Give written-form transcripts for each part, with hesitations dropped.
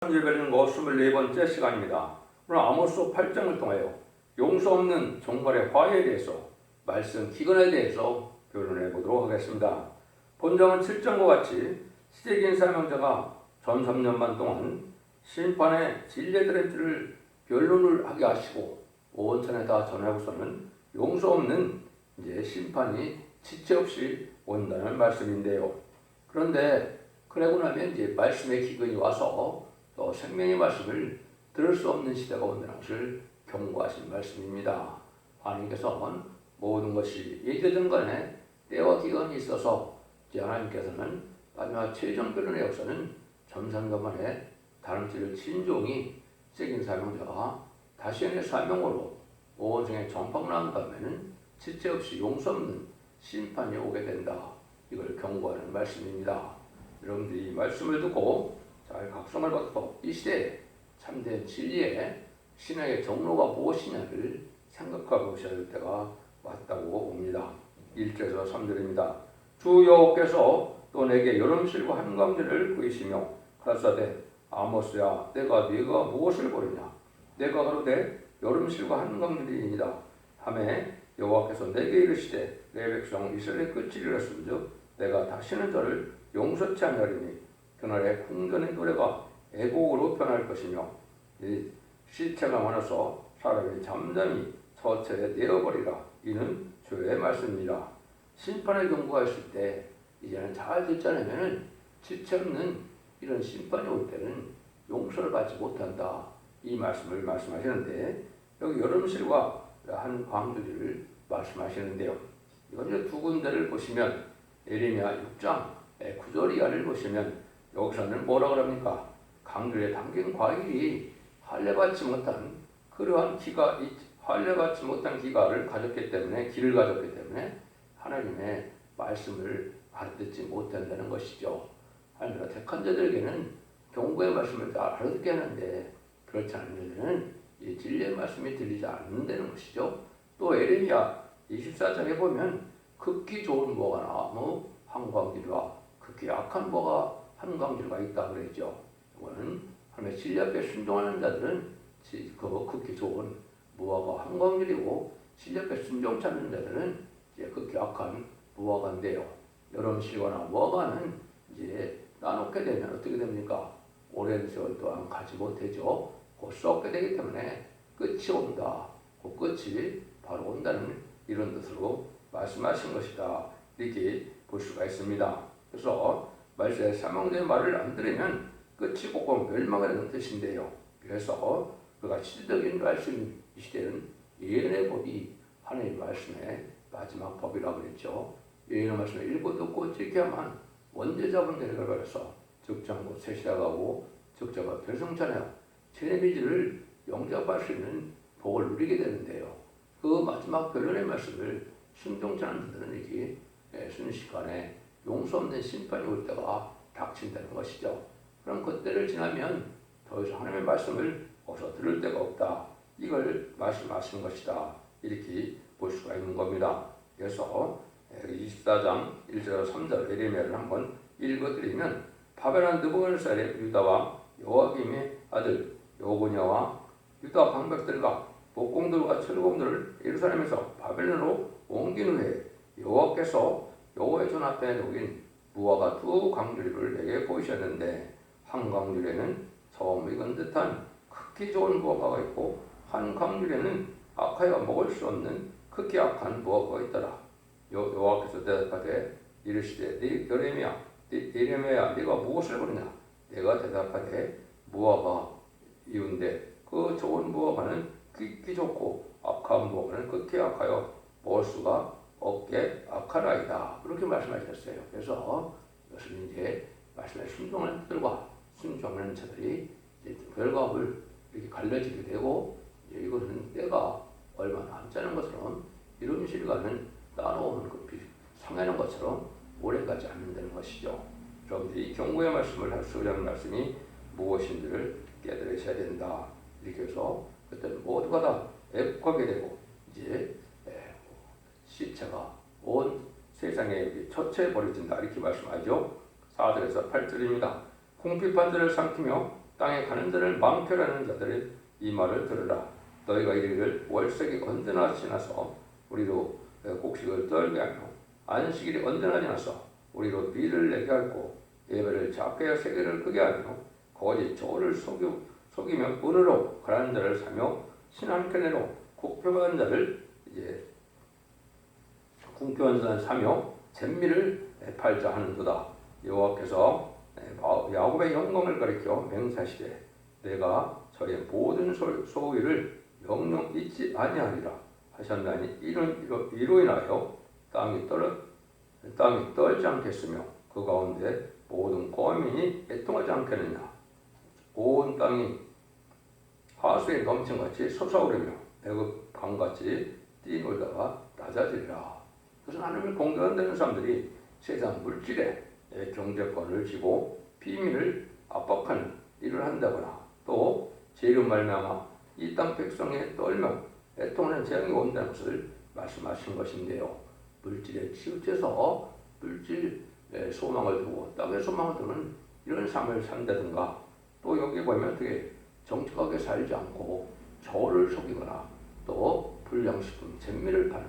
예배는 24번째 시간입니다. 오늘 아모스 8장을 통하여 용서 없는 종말의 화해에 대해서 말씀 기근에 대해서 교론해 보도록 하겠습니다. 본장은 7장과 같이 시대기인 사명자가 전 3년만 동안 심판의 진례들의 뜻을 변론을 하게 하시고 온 천에 다 전하고서는 용서 없는 심판이 지체 없이 온다는 말씀인데요. 그런데 그러고 나면 말씀의 기근이 와서 또 생명의 말씀을 들을 수 없는 시대가 온다는 것을 경고하신 말씀입니다. 하나님께서는 모든 것이 예제된 간에 때와 기간이 있어서 하나님께서는 마지막 최종 변론의 역사는 점삼년 만에 다름질을 친종이 세긴 사명자가 다시의 사명으로 온 세상에 전파를 한 다음에는 지체 없이 용서 없는 심판이 오게 된다. 이걸 경고하는 말씀입니다. 여러분들이 이 말씀을 듣고 잘 각성을 받아서 이 시대에 참된 진리의 신앙의 정로가 무엇이냐를 생각해 보셔야 할 때가 왔다고 봅니다. 1절에서 3절입니다. 주 여호와께서 또 내게 여름실과 한강들을 보이시며 가라사대 아모스야 내가 무엇을 보느냐 내가 가로되 여름실과 한강들이니이다 하매 여호와께서 내게 이르시되 내 백성 이스라엘의 끝을 이뤘음즉 내가 다시는 저를 용서치 아니하리니 그날에 궁전의 노래가 애곡으로 변할 것이며 이 시체가 많아서 사람이 잠잠히 저체에 내어버리라. 이는 주의 말씀입니다. 심판의 경고가 있을 때 이제는 잘 듣지 않으면 지체 없는 이런 심판이 올 때는 용서를 받지 못한다. 이 말씀을 말씀하시는데 여기 여름실과 한 광주리를 말씀하시는데요. 이건 이제 두 군데를 보시면 예레미야 6장 9절 이하를 보시면 여기서는 뭐라고 합니까? 강들에 담긴 과일이 할례받지 못한 그러한 할례받지 못한 기가를 가졌기 때문에 길을 가졌기 때문에 하나님의 말씀을 알아듣지 못한다는 것이죠. 하나님과 택한 자들에게는 경고의 말씀을 다 알아듣게 하는데 그렇지 않은 자들은 이 진리의 말씀이 들리지 않는다는 것이죠. 또 예레미야 24장에 보면 극히 좋은 무화과 나무 한 광지와 극히 악한 무화과 한 광지가 있다 그랬죠. 이거는 하나님의 진리 앞에 순종하는 자들은 그 극히 좋은 무화과 한 광지이고 진리 앞에 순종치 않는 자들은 이제 극히 악한 무화과인데요. 여름실과나 무화과는 이제 나놓게 되면 어떻게 됩니까? 오랜 세월 동안 가지 못하죠. 곧 썩게 되기 때문에 끝이 온다. 그 끝이 바로 온다는 이런 뜻으로 말씀하신 것이다. 이렇게 볼 수가 있습니다. 그래서 말세에 사망자의 말을 안 들으면 끝이 꼭 멸망이라는 뜻인데요. 그래서 그가 시대적인 말씀 이 시대는 예언의 법이 하나님의 말씀의 마지막 법이라고 그랬죠. 예언의 말씀을 읽고 듣고 지켜야만 원죄자분 내려가 버려서 적장고 세시다가고 적자가 별성찬하여 제네미지를 영접할 수 있는 복을 누리게 되는데요. 그 마지막 변론의 말씀을 순종치 않는 자들은 이게 순식간에 용서 없는 심판이 올 때가 닥친다는 것이죠. 그럼 그때를 지나면 더 이상 하나님의 말씀을 어서 들을 데가 없다. 이걸 말씀하시는 것이다. 이렇게 볼 수가 있는 겁니다. 그래서 24장 1절 3절 예레미야를 한번 읽어드리면 바벨론 느부갓네살의 유다와 요아김의 아들 요고냐와 유다 방백들과 목공들과 철공들을 예루살렘에서 바벨론으로 옮긴 후에 여호와께서 여호와의 손 앞에 놓인 무화과 두 광주리를 내게 보이셨는데 한 광주리에는 처음 익은 듯한 극히 좋은 무화과가 있고 한 광주리에는 악하여 먹을 수 없는 극히 악한 무화과가 있더라. 여호와께서 대답하되 이르시되 예레미야 네가 무엇을 보느냐? 내가 대답하되 무화과 이운데 그 좋은 무화과는 극히 좋고 악한 무화과는 극히 악하여 먹을 수가 없게 악하나이다. 그렇게 말씀하셨어요. 그래서 이것은 이제 말씀에 순종하는 자들과 순종하는 자들이 결과를 이렇게 갈라지게 되고 이것은 때가 얼마 남지 않은 것처럼 이런 실과는 따라오는 그 상하는 것처럼 오래가지 않는다는 것이죠. 여러분들이 경고의 말씀을 할 수 있는 말씀이 무엇인지를 깨달으셔야 된다. 이렇게 해서 그때 모두가 다 애국하게 되고 이제 시체가 온 세상에 처체에 버려진다. 이렇게 말씀하죠. 4절에서 8절입니다. 궁핍한 자를 삼키며 땅에 가는 자를 망표하는 자들의 이 말을 들으라. 너희가 이르기를 월색이 언제나 지나서 우리로 곡식을 떨게 하며 안식일이 언제나 지나서 우리로 비를 내게 하고 예배를 작게 하여 세계를 크게 하며 거짓 저를 속이며 은으로 가라는 자를 사며 신한케네로 국표한 자를 궁표한 자를 사며 잼미를 팔자 하는도다. 여호와께서 야곱의 영광을 가리켜 맹세하시되 내가 저의 모든 소유를 영영 잊지 아니하리라 하셨나니 이로 인하여 땅이 떨지 않겠으며 그 가운데 모든 거민이 애통하지 않겠느냐. 온 땅이 하수에 넘친같이 솟아오르며 애굽 강같이 뛰놀다가 낮아지리라. 그래서 하나님을 공경한다는 사람들이 세상 물질에 경제권을 쥐고 비밀을 압박하는 일을 한다거나 또 죄로 말미암아 이 땅 백성에 떨며 애통하는 재앙이 온다는 것을 말씀하신 것인데요. 물질에 치우쳐서 물질 소망을 두고 땅의 소망을 두는 이런 삶을 산다든가 또 여기 보면 되게 정직하게 살지 않고 저를 속이거나 또 불량식품, 잼미를 파는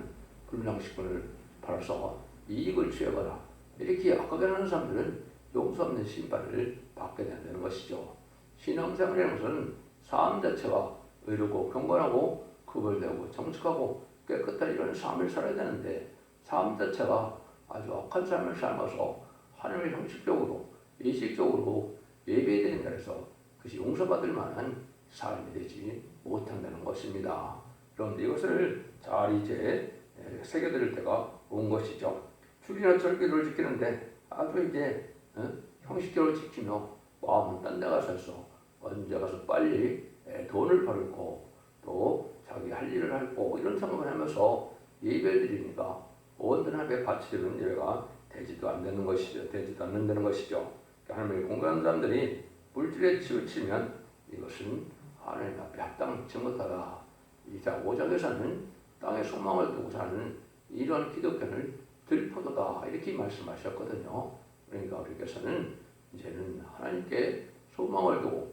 불량식품을 팔아서 이익을 취하거나 이렇게 악하게 하는 사람들은 용서 없는 심판을 받게 된다는 것이죠. 신앙생활이라는 것은 삶 자체가 의롭고 경건하고 구별되고 정직하고 깨끗한 이런 삶을 살아야 되는데 삶 자체가 아주 악한 삶을 살면서 하나님을 형식적으로 의식적으로 예배해야 된다 해서 그것이 용서받을 만한 삶이 되지 못한다는 것입니다. 그런데 이것을 잘 이제 새겨들 때가 온 것이죠. 주일이나 절기를 지키는데 아주 이제 형식적으로 지키며 마음은 딴 데 가서 언제 가서 빨리 돈을 벌고 또 자기 할 일을 하고 이런 생각을 하면서 예배를 드리니까 온전하게 바치는 예배가 되지도 않는 것이죠. 되지도 않는다는 것이죠. 하나님을 공경하는 사람들이 물질에 치우치면 이것은 하나님 앞에 합당치 못하다. 이자 5장에서는 땅에 소망을 두고 사는 이런 기독교는 들포도다 이렇게 말씀하셨거든요. 그러니까 우리께서는 이제는 하나님께 소망을 두고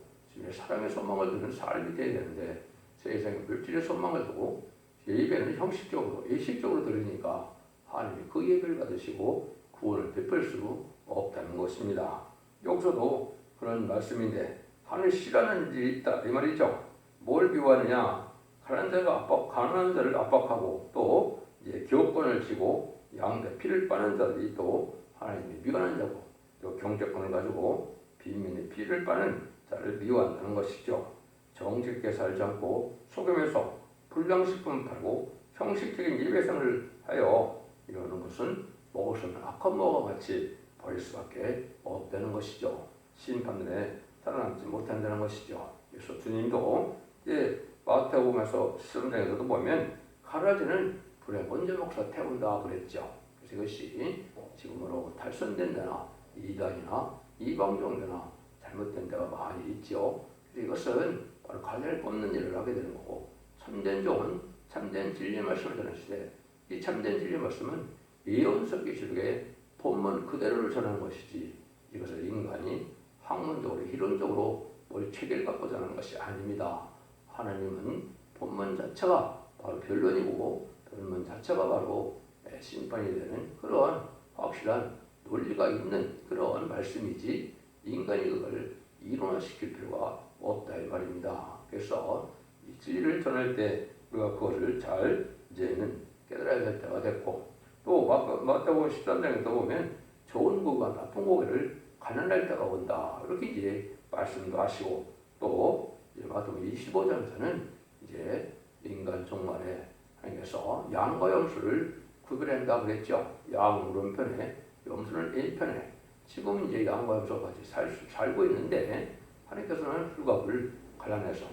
사랑의 소망을 두는 삶이 되어야 되는데 세상에 물질의 소망을 두고 예배는 형식적으로 의식적으로 드리니까 하나님이 그 예배를 받으시고 구원을 베풀 수 없다는 것입니다. 여기서도 그런 말씀인데 하늘 씨라는 일이 있다 이 말이죠. 뭘 비유하느냐? 가난한 자를 압박하고 또 이제 기업권을 쥐고 양대 피를 빠는 자들이 또 하나님이 미워하는 자고 또 경제권을 가지고 빈민의 피를 빠는 자를 미워한다는 것이죠. 정직하게 살지 않고 속임에서 불량식품 팔고 형식적인 예배생을 하여 이러는 것은 먹을 수 없는 악한 먹어와 같이 버릴 수밖에 없다는 것이죠. 심판에 살아남지 못한다는 것이죠. 그래서 주님도 이제 마태복음에서 13장에서도 보면 가라지는 불에 먼저 먹사 태운다 그랬죠. 그래서 이것이 지금으로 탈선된 데나 이단이나 이방종교나 잘못된 데가 많이 있죠. 이것은 바로 가지를 뽑는 일을 하게 되는 거고 참된 종은 참된 진리의 말씀을 전하시되 이 참된 진리의 말씀은 예언서 기술의 본문 그대로를 전하는 것이지 이것을 인간이 학문적으로 이론적으로 뭘 체계를 갖고 전하는 것이 아닙니다. 하나님은 본문 자체가 바로 변론이고 변론 자체가 바로 심판이 되는 그런 확실한 논리가 있는 그런 말씀이지 인간이 그걸 이론화시킬 필요가 없다 이 말입니다. 그래서 이 진리를 전할 때 우리가 그거를 잘 이제는 깨달아야 될 때가 됐고 또 마태복음 13장에도 보면 좋은 고기와 나쁜 고기를 가늠할 때가 온다 이렇게 이제 말씀도 하시고 또 마태복음 25장에서는 이제 인간 종말에 하나님께서 양과 염소를 구별한다 그랬죠. 양은 오른편에 염소는 왼편에 지금 이제 양과 염소가 같이 살고 있는데 하나님께서는 훌갑을 갈라내서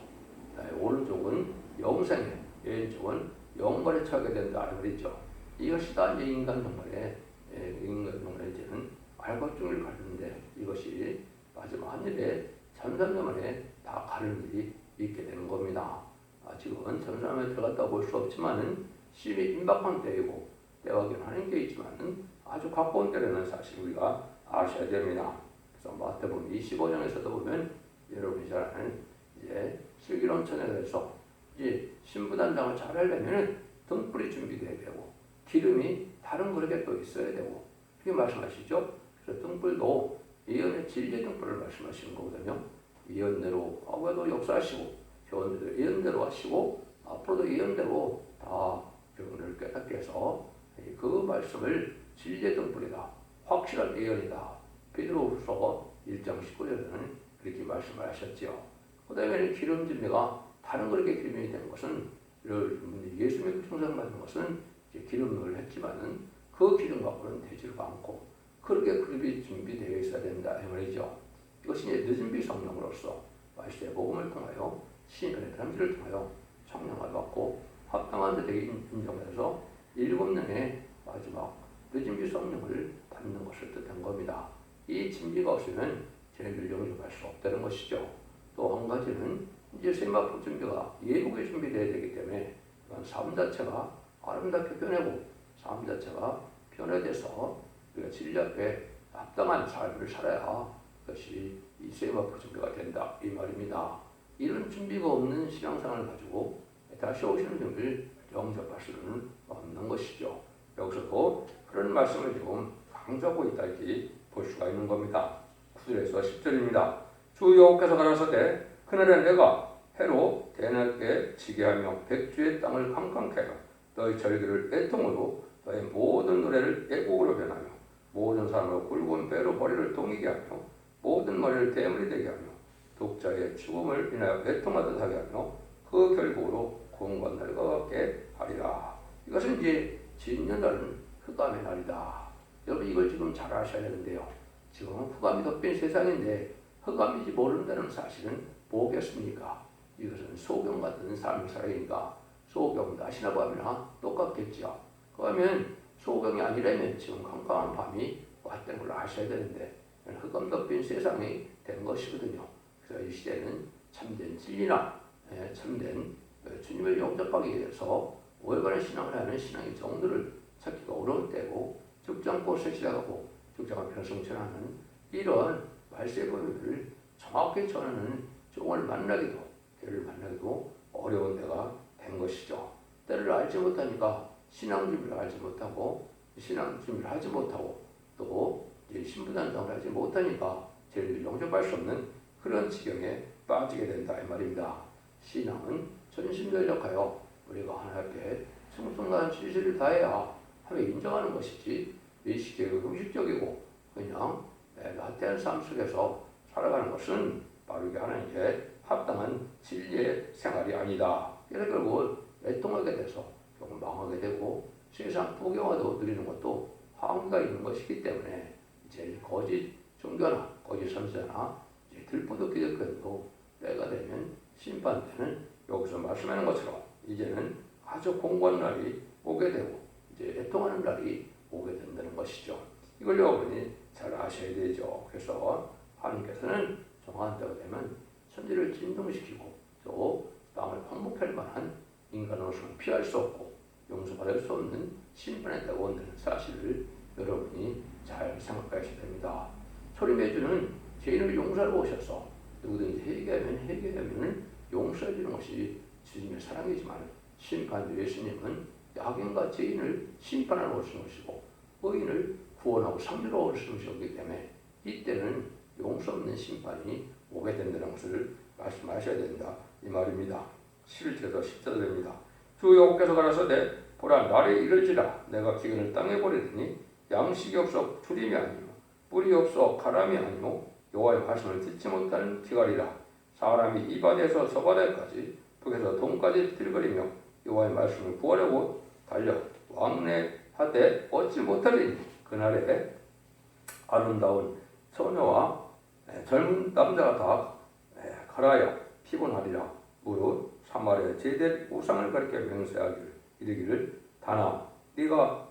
오른쪽은 영생에 왼쪽은 영벌에 처하게 된다 그랬죠. 이것이 다 이제 인간 종말에 이제는 알곡중을 가르는데 이것이 마지막 하늘에 천상명만에 다 가는 일이 있게 되는 겁니다. 지금은 천상명에 들어갔다 볼 수 없지만은 심히 임박한 때이고 때와 하나님께 있지만은 아주 가까운 때라는 사실 우리가 아셔야 됩니다. 그래서 마태복음 25장에서도 보면 여러분이 잘 아는 이제 슬기로운 천연에서 이제 신부단장을 잘 하려면 등불이 준비돼야 되고 기름이 다른 그릇에 또 있어야 되고 이렇게 말씀하시죠. 그래서 등불도 예언의 진리의 등불을 말씀하시는 거거든요. 예언대로 과거에도 역사하시고 현재도 예언대로 하시고 앞으로도 예언대로 다 여러분을 깨닫게 해서 그 말씀을 진리의 등불이다. 확실한 예언이다. 베드로후서 1장 19절에는 그렇게 말씀을 하셨죠. 그 다음에는 기름 준비가 다른 그릇에 기름이 된 것은 예수 믿고 청산받은 것은 기름을 했지만은 그 기름과 그런 되지가 않고 그렇게 그릇이 준비되어 있어야 된다 이 말이죠. 이것이 이제 늦은 비 성령으로서 말씀의 복음을 통하여 신의 편지를 통하여 성령을 받고 합당한 자들에게 인정해서 7년의 마지막 늦은 비 성령을 받는 것을 뜻한 겁니다. 이 진비가 없으면 죄를 용서할 수 없다는 것이죠. 또 한 가지는 이제 세마포 준비가 예복의 준비되어야 되기 때문에 삶 자체가 아름답게 변하고 삶 자체가 변화돼서 우리가 진리 앞에 합당한 삶을 살아야 그것이 이 세마포 준비가 된다 이 말입니다. 이런 준비가 없는 신앙생활을 가지고 다시 오시는 분을 영접할 수는 없는 것이죠. 여기서도 그런 말씀을 지금 강조하고 있다 이렇게 볼 수가 있는 겁니다. 9절에서 10절입니다. 주 여호와께서 가라사대 그날에 내가 해로 대낮에 지게 하며 백주의 땅을 캄캄케 하여 너희 절기를 애통으로 너희 모든 노래를 애곡으로 변하며 모든 사람을 굵은 배로 머리를 동이게 하며 모든 머리를 대물이 되게 하며 독자의 죽음을 인하여 애통하듯 하게 하며 그 결국으로 공간 날과 같게 하리라. 이것은 이제 진년날은 흑암의 날이다. 여러분 이걸 지금 잘 아셔야 되는데요. 지금 흑암이 덮인 세상인데 흑암이지 모른다는 사실은 뭐겠습니까? 이것은 소경 같은 삶을 살아니까 소경 낮이나 밤이나 똑같겠죠. 그러면 소경이 아니라면 지금 캄캄한 밤이 왔다는 걸 아셔야 되는데 흑암 덮인 세상이 된 것이거든요. 그래서 이 시대는 참된 진리나 참된 주님을 영접하기 위해서 올바른 신앙을 하는 신앙의 정도를 찾기가 어려운 때고 죽지 않고 섹시하고 죽지 않고 성천하는 이러한 말세의 본질을 정확히 전하는 종을 만나기도 때를 만나기도 어려운 때가 된 것이죠. 때를 알지 못하니까 신앙 준비를 알지 못하고 신앙 준비를 하지 못하고 또 신부단장을 하지 못하니까 죄를 용접할 수 없는 그런 지경에 빠지게 된다 이 말입니다. 신앙은 전심전력하여 우리가 하나님께 충성한 진실을 다해야 하며 인정하는 것이지 의식적이고 형식적이고 그냥 나태한 삶 속에서 살아가는 것은 바르게 하나님께 합당한 진리의 생활이 아니다. 그래서 결국 애통하게 돼서 조금 망하게 되고 세상 부경화도 누리는 것도 한계가 있는 것이기 때문에 이제 거짓 종교나 거짓 선지자나 들보도 기독교도 때가 되면 심판때는 여기서 말씀하는 것처럼 이제는 아주 공고한 날이 오게 되고 이제 애통하는 날이 오게 된다는 것이죠. 이걸 여러분이 잘 아셔야 되죠. 그래서 하나님께서는 정한 때가 되면 천지를 진동시키고 또 땅을 황복할 만한 인간으로서는 피할 수 없고 용서받을 수 없는 심판의 때가 온다는 사실을 여러분이 잘 생각하셔야 됩니다. 소리내주는 죄인을 용서하러 오셔서 누구든지 회개하면 용서해 주는 것이 주님의 사랑이지만 심판주 예수님은 악인과 죄인을 심판하러 오시는 것이고 의인을 구원하고 상주로 오시는 것이기 때문에 이때는 용서 없는 심판이 오게 된다는 것을 말씀하셔야 된다 이 말입니다. 11절에서 10절입니다. 주 여호와께서 가라사대 보라 날이 이를지라 내가 기근을 땅에 버리더니 양식이 없어 주림이 아니요 뿔이 없어 가람이 아니요 여호와의 말씀을 듣지 못하는 기갈이라. 사람이 이 바다에서 저 바다까지 북에서 동까지 들거리며 여호와의 말씀을 구하려고 달려 왕래하되 얻지 못하리니 그날에 아름다운 처녀와 젊은 남자가 다 가라여 피곤하리라. 무릇 사마리아 제대 우상을 가리켜 맹세하기를 이르기를 다나 네가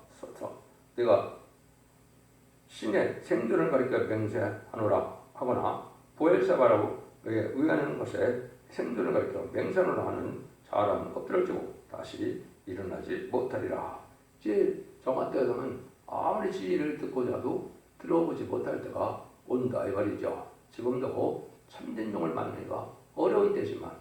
신의 생존을 가리켜 맹세하노라 하거나 보엘세바라고 의하는 것에 생존을 가리켜 맹세하노라 하는 사람은 엎드려지고 다시 일어나지 못하리라. 이제 정한 때가 되면 아무리 진리를 듣고자 해도 들어보지 못할 때가 온다 이 말이죠. 지금도 참된 종을 만나기가 어려운 때지만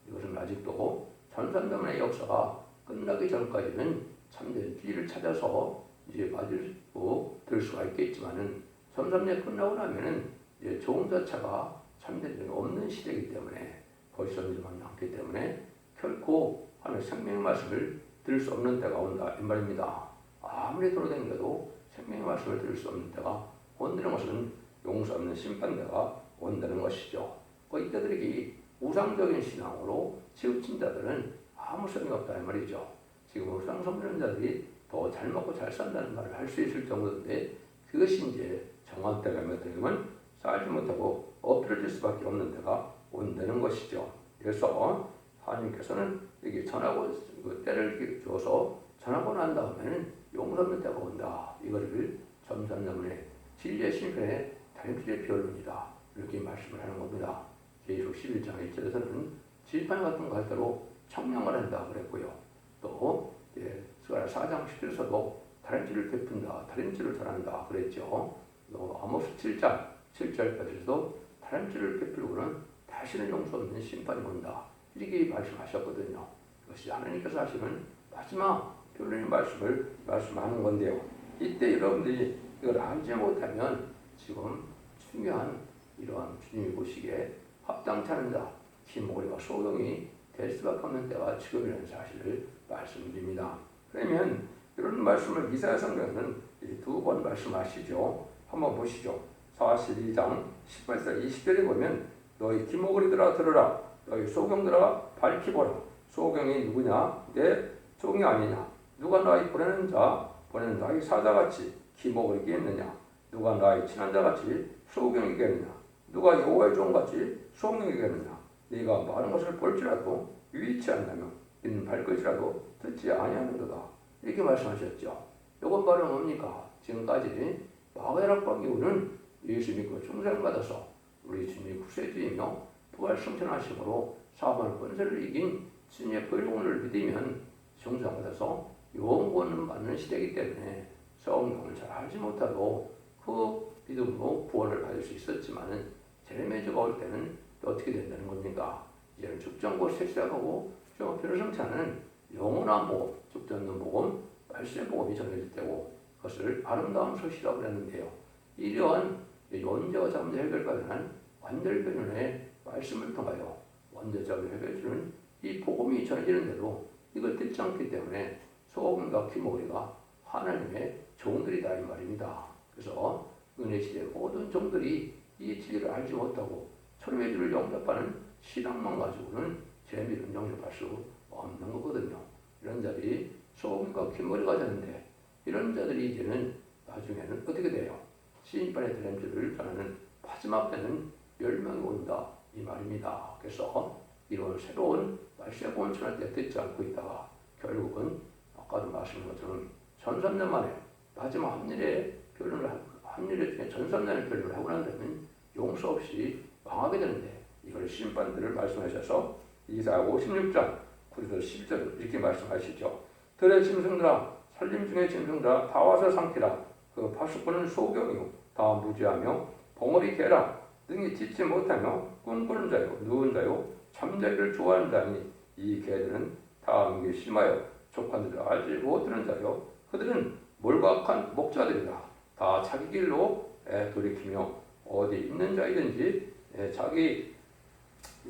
이것은 아직도 전산대문의 역사가 끝나기 전까지는 참된 진리를 찾아서 이제 맞을 수 될 수가 있겠지만은 전산대 끝나고 나면은 이제 종 자체가 참된 종이 없는 시대이기 때문에 거시선지만 남기 때문에 결코 하나님의 생명의 말씀을 들을 수 없는 때가 온다 이 말입니다. 아무리 돌아다니도 생명의 말씀을 들을 수 없는 때가 온다는 것은 용서 없는 심판대가 온다는 것이죠. 이때들이 우상적인 신앙으로 치우친 자들은 아무 소용이 없다 이 말이죠. 지금 우상 섬기는 자들이 더 잘 먹고 잘 산다는 말을 할 수 있을 정도인데 그것이 이제 정한 때가 몇 되면 살지 못하고 엎드려질 수밖에 없는 때가 온다는 것이죠. 그래서 하나님께서는 이게 전하고 때를 줘서 전하고 난 다음에는 용서 없는 때가 온다. 이거를 점산문의 진리의 심판의 다림질의 변론이다. 이렇게 말씀을 하는 겁니다. 계시록 11장 1절에서는 지팡이 같은 거 할 때로 청량을 한다 그랬고요. 또 스가랴 4장 10절에서도 다림질을 베푼다. 다림질을 전한다 그랬죠. 또 아모스 7장 7절까지도 다림질을 베풀고는 다시는 용서 없는 심판이 온다. 이렇게 말씀하셨거든요. 이것이 하나님께서 하시는 마지막 변론의 말씀을 말씀하는 건데요. 이때 여러분들이 이걸 알지 못하면 지금 중요한 이러한 주님이 보시기에 합당치 않은 자, 기모리와 소경이 될 수밖에 없는 때가 지금이라는 사실을 말씀드립니다. 그러면 이런 말씀을 이사야 성경에는 두 번 말씀하시죠. 한번 보시죠. 42장 18절 20절에 보면 너희 기모리들아 들으라. 너희 소경들아 밝히보라. 소경이 누구냐? 내 종이 아니냐? 누가 나의 보내는 나의 사자같이 기모리겠느냐? 누가 나의 친한 자같이 소경이겠느냐? 누가 여호와의 종같이 소경이겠느냐? 네가 많은 것을 볼지라도 유의치 않다면 이는 발걸지라도 듣지 아니하는도다. 이렇게 말씀하셨죠. 이건 바로 뭡니까? 지금까지 마가야락방 이후는 예수 믿고 중생을 받아서 우리 주님이 구세주이며 부활 승천하심으로 사망의 권세를 이긴 주님의 보혈공을 믿으면 중생받아서 영원을 받는 시대이기 때문에 성경을 잘 알지 못하고 그 믿음으로 구원을 받을 수 있었지만은 제레미야가 올 때는 어떻게 된다는 겁니까? 이제는 죽전고 세시작하고 변호성차는 영원한 복음, 죽전는 복음, 말씀의 복음이 전해질 때고 그것을 아름다운 소식이라고 했는데요. 이러한 원죄와 잠재 해결과는 완결변론의 말씀을 통하여 원죄자를 해결해주는 이 복음이 전해지는 대로 이걸 듣지 않기 때문에 소금과 기모리가 하나님의 종들이다 이 말입니다. 그래서 은혜시대 모든 종들이 이 진리를 알지 못하고 천의 주를 영접하는 신앙만 가지고는 재미를 영접할 수 없는 거거든요. 이런 자들이 소금과 기모리가 되는데 이런 자들이 이제는 나중에는 어떻게 돼요? 시인판의 드렘즈를 전하는 마지막 때는 멸망이 온다 이 말입니다. 그래서 이런 새로운 말씀의 복음을 전할 때 듣지 않고 있다가 결국은 아까도 말씀한 것처럼 전삼년 만에 마지막 합일의 중에 전삼년의 변론을 하고 난 다음에 용서 없이 망하게 되는데 이걸 심판들을 말씀하셔서 이사야 56장 9절 10절 이렇게 말씀하시죠. 들의 짐승들아 살림 중의 짐승들아 다 와서 삼키라. 그 파수꾼은 소경이요 다 무지하며 벙어리 개라. 능히 짖지 못하며 꿈꾸는 자요 누운 자요 잠자기를 좋아하는 자니 이 개들은 다 능히 심하여 족한 줄을 알지 못하는 자요 그들은 몰각한 목자들이다. 다 자기 길로 돌이키며 어디 있는 자이든지 자기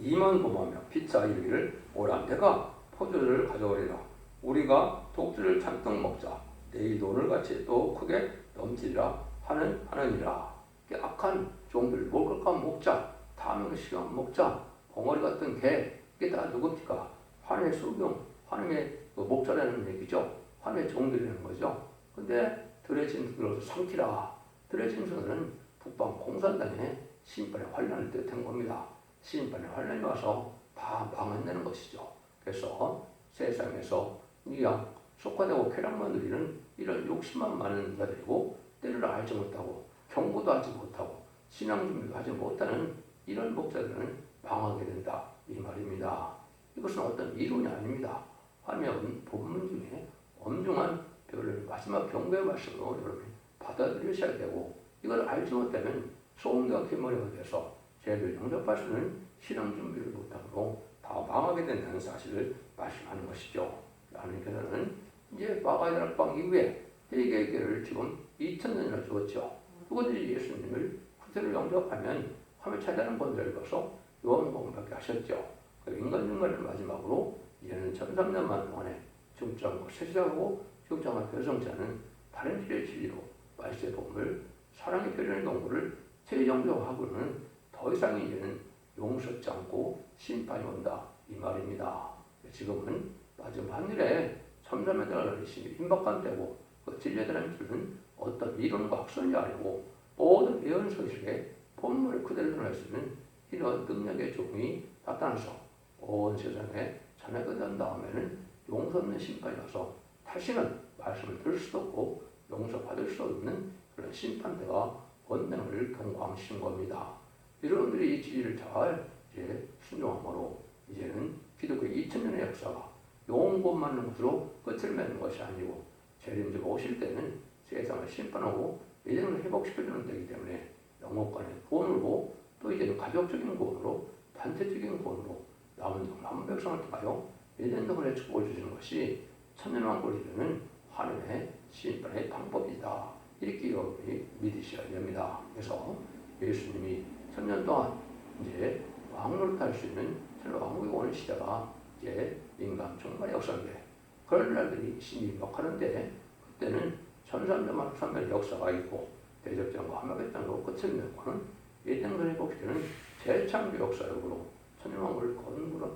이만 범하며 피차 이르기를 오라 내가 포도주를 가져오리라. 우리가 독주를 잔뜩 먹자. 내일 오늘 같이 또 크게 넘치리라 하느니라. 악한 종들 몰각한 목자 다음에 시간 목자 벙어리 같은 개 이게 다 누굽니까? 하나님의 소경 하나님의 목자라는 얘기죠. 하나님의 종들이라는 거죠. 근데 들의 짐승으로서 삼키라. 들의 짐승은 북방 공산당의 심판의 환란을 뜻한 겁니다. 심판의 환란이 와서 다 망한다는 것이죠. 그래서 세상에서 그냥 속화되고 쾌락만 누리는 이런 욕심만 많은 자들이고 때를 알지 못하고 경고도 하지 못하고 신앙 준비도 하지 못하는 이런 목자들은 망하게 된다 이 말입니다. 이것은 어떤 이론이 아닙니다. 하나님의 본문 중에 엄중한 별을 마지막 경고의 말씀으로 여러분이 받아들이셔야 되고 이걸 알지 못하면 소음과 귓머리가 돼서 죄를 용접할 수는 신앙 준비를 못함으로 다 망하게 된다는 사실을 말씀하는 것이죠. 하나님께서는 이제 마가다락방 이후에 회개를 지금 2000년이나 주었죠. 그것들이 예수님을 구세로 영접하면 하며 찾아는 본들을 거서 요한복음밖에 하셨죠. 인간중간을 마지막으로 이제는 1300년 만에 중점하고 세시하고 중점한 결성자는 다른 길의 진리로 말세의 복음을 사랑의 표현의 동물을 재정정하고는 더 이상 이제는 용서치 않고 심판이 온다 이 말입니다. 지금은 마지막 하늘에 천사면들을 임박한 때고 그 진리라는 줄은 어떤 이론과 학설이 아니고 모든 예언 소식에 본문을 그대로 전할 수 있는 이런 능력의 종이 나타나서 온 세상에 전하게 된 다음에는 용서 없는 심판이 와서 다시는 말씀을 들을 수도 없고 용서받을 수 없는 그런 심판대가 원명을 경고하신 겁니다. 여러분들이 이 진리를 잘 이제 순종함으로 이제는 기독교의 2000년의 역사가 용고만는 것으로 끝을 맺는 것이 아니고 재림주가 오실 때는 세상을 심판하고 예전을 회복시켜주는 때이기 때문에 영혼간의 구원으로 또 이제는 가족적인 구원으로 단체적인 구원으로 남은 백성을 통하여 예전동안의 축복을 주시는 것이 천년왕국을 이루는 하나님의 심판의 방법이다. 이렇게 여러분이 믿으셔야 됩니다. 그래서 예수님이 천년 동안 이제 왕노릇 할 수 있는 왕국이 오는 시대가 이제 인간 종말의 역사인데 그런 날들이 심임박하는데 그때는 1300만 역사가 있고 대접전과 하마겟전으로 끝을 맺고는 예전을 회복시키는 재창조 역사역으로 천년왕국을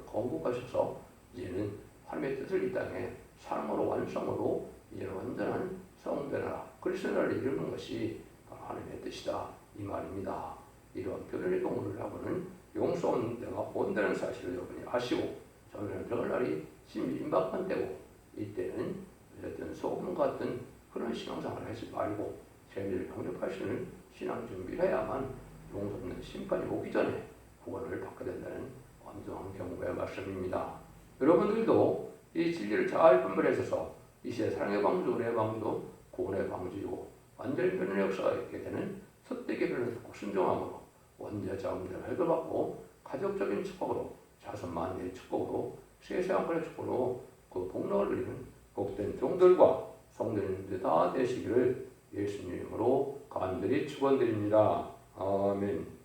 건국하셔서 이제는 하나님의 뜻을 이 땅에 사랑으로 완성으로 이제는 완전한 성전하라 그리스도의 나라를 이루는 것이 하나님의 뜻이다 이 말입니다. 이런 교련의 동물을 하고는 용서 없는 때가 온다는 사실을 여러분이 아시고 전에 들어갈 날이 심히 임박한 때고 이때는 어쨌든 소금 같은 그런 신앙생활을 하지 말고 죄를 경력하시는 신앙 준비를 해야만 용서 없는 심판이 오기 전에 구원을 받게 된다는 엄정한 경고의 말씀입니다. 여러분들도 이 진리를 잘 분별해서 이 시대 사랑의 방주, 은혜의 방주, 구원의 방주이고 완전히 변화의 역사가 있게 되는 섭득의 변화를 듣고 순종함으로 원죄 자원들을 회개받고 가족적인 축복으로 자손 만대의 축복으로 세세한번의 축복으로 그 복락을 누리는 복된 종들과 성도님들 다 되시기를 예수님으로 간절히 축원드립니다. 아멘.